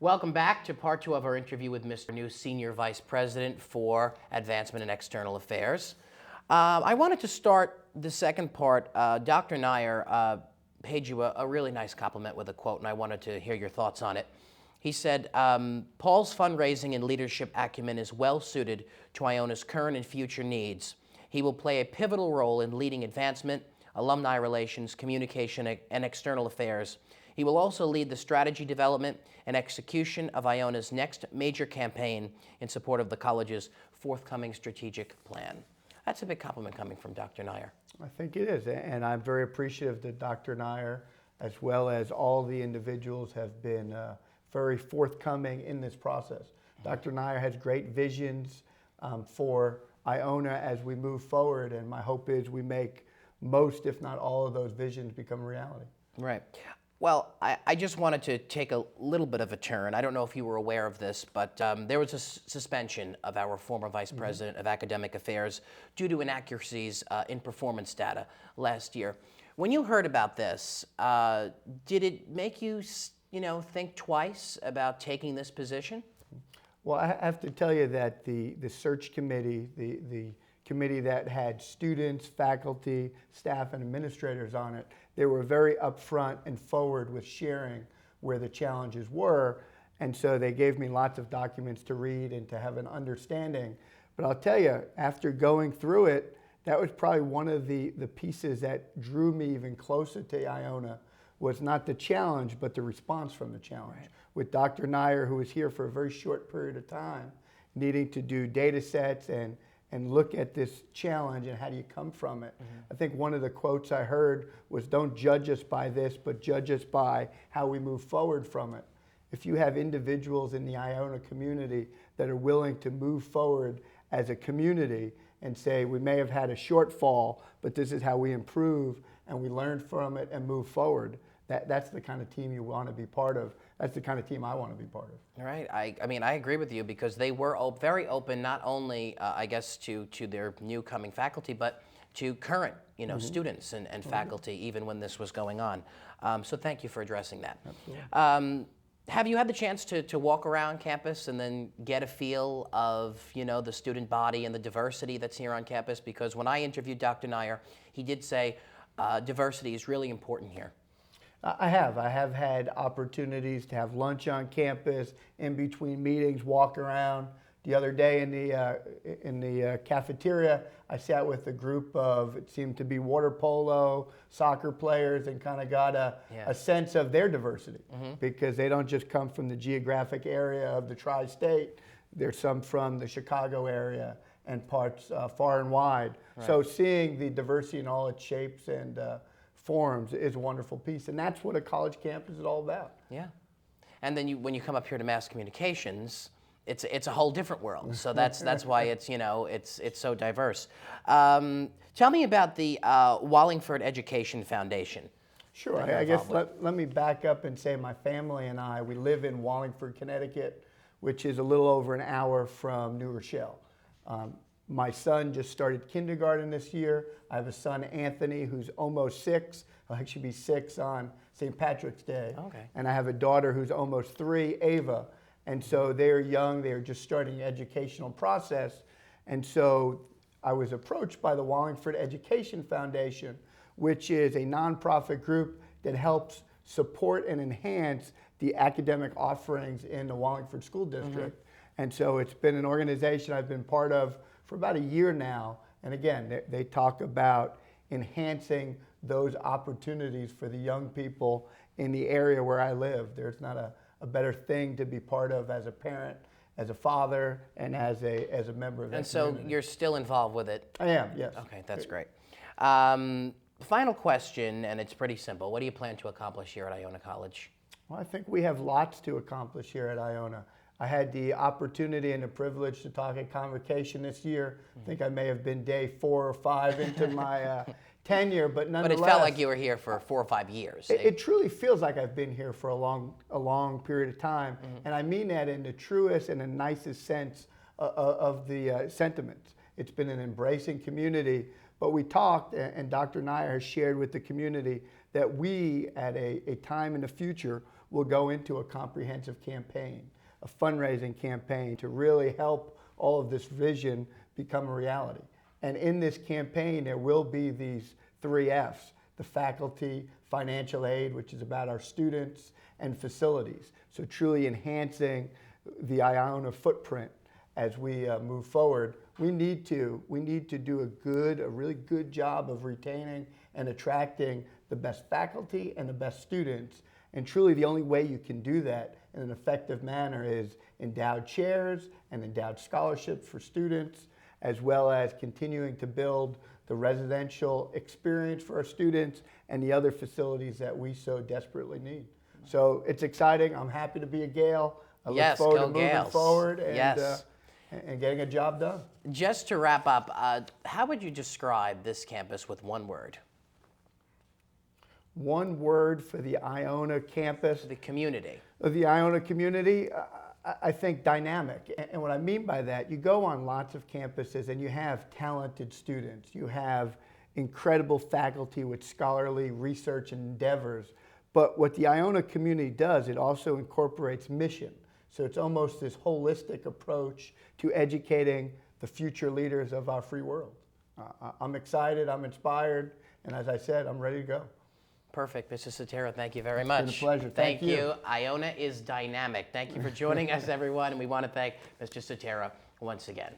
Welcome back to part two of our interview with Mr. New Senior Vice President for Advancement and External Affairs. I wanted to start the second part. Dr. Nair paid you a really nice compliment with a quote, and I wanted to hear your thoughts on it. He said, Paul's fundraising and leadership acumen is well suited to Iona's current and future needs. He will play a pivotal role in leading advancement, alumni relations, communication, and external affairs. He will also lead the strategy development and execution of Iona's next major campaign in support of the college's forthcoming strategic plan. That's a big compliment coming from Dr. Nair. I think it is, and I'm very appreciative that Dr. Nair, as well as all the individuals, have been very forthcoming in this process. Dr. Nair has great visions for Iona as we move forward, and my hope is we make most, if not all, of those visions become reality. Right. Well, I just wanted to take a little bit of a turn. I don't know if you were aware of this, but there was a suspension of our former Vice President of Academic Affairs due to inaccuracies in performance data last year. When you heard about this, did it make you, think twice about taking this position? Well, I have to tell you that the search committee, the committee that had students, faculty, staff, and administrators on it, they were very upfront and forward with sharing where the challenges were. And so they gave me lots of documents to read and to have an understanding. But I'll tell you, after going through it, that was probably one of the pieces that drew me even closer to Iona, was not the challenge, but the response from the challenge. Right. With Dr. Nair, who was here for a very short period of time, needing to do data sets and look at this challenge and how do you come from it. I think one of the quotes I heard was, don't judge us by this, but judge us by how we move forward from it. If you have individuals in the Iona community that are willing to move forward as a community and say, we may have had a shortfall, but this is how we improve and we learn from it and move forward, that's the kind of team you want to be part of. That's the kind of team I want to be part of. All right. I mean, I agree with you because they were very open, not only, I guess, to their new coming faculty, but to current, students and faculty, even when this was going on. So thank you for addressing that. Absolutely. Have you had the chance to walk around campus and then get a feel of, the student body and the diversity that's here on campus? Because when I interviewed Dr. Nair, he did say diversity is really important here. I have had opportunities to have lunch on campus, in between meetings, walk around. The other day in the cafeteria, I sat with a group of, it seemed to be water polo, soccer players, and kind of got a sense of their diversity, because they don't just come from the geographic area of the tri-state. There's some from the Chicago area and parts far and wide. Right. So seeing the diversity in all its shapes and forms is a wonderful piece, and that's what a college campus is all about. Yeah, and then when you come up here to mass communications, it's a whole different world. So that's why it's so diverse. Tell me about the Wallingford Education Foundation. Sure. I guess let me back up and say my family and I, we live in Wallingford, Connecticut, which is a little over an hour from New Rochelle. My son just started kindergarten this year. I have a son, Anthony, who's almost 6. He'll actually be 6 on St. Patrick's Day. Okay. And I have a daughter who's almost 3, Ava. And so they're young. They're just starting the educational process. And so I was approached by the Wallingford Education Foundation, which is a nonprofit group that helps support and enhance the academic offerings in the Wallingford School District. And so it's been an organization I've been part of for about a year now. And again, they talk about enhancing those opportunities for the young people in the area where I live. There's not a better thing to be part of as a parent, as a father, and as a member of that community. So you're still involved with it? I am, yes. Okay, that's great. Final question, and it's pretty simple. What do you plan to accomplish here at Iona College? Well, I think we have lots to accomplish here at Iona. I had the opportunity and the privilege to talk at Convocation this year. I think I may have been day 4 or 5 into my tenure, but nonetheless. But it felt like you were here for 4 or 5 years. It truly feels like I've been here for a long period of time, and I mean that in the truest and the nicest sense of the sentiments. It's been an embracing community, But we talked, and Dr. Nair has shared with the community that we, at a time in the future, will go into a comprehensive campaign, a fundraising campaign to really help all of this vision become a reality. And in this campaign, there will be these 3 F's: the faculty, financial aid, which is about our students, and facilities. So truly enhancing the Iona footprint as we move forward. We need to do a really good job of retaining and attracting the best faculty and the best students. And truly the only way you can do that in an effective manner is endowed chairs and endowed scholarships for students, as well as continuing to build the residential experience for our students and the other facilities that we so desperately need. So it's exciting. I'm happy to be a Gale. I look forward to moving Gales. forward and, Yes. And getting a job done. Just to wrap up, how would you describe this campus with one word? One word for the Iona campus. The community. The Iona community, I think dynamic. And what I mean by that, you go on lots of campuses and you have talented students. You have incredible faculty with scholarly research endeavors. But what the Iona community does, it also incorporates mission. So it's almost this holistic approach to educating the future leaders of our free world. I'm excited, I'm inspired, and as I said, I'm ready to go. Perfect. Mr. Sutera, thank you very much. It's been a pleasure. Thank you. Iona is dynamic. Thank you for joining us, everyone, and we want to thank Mr. Sutera once again.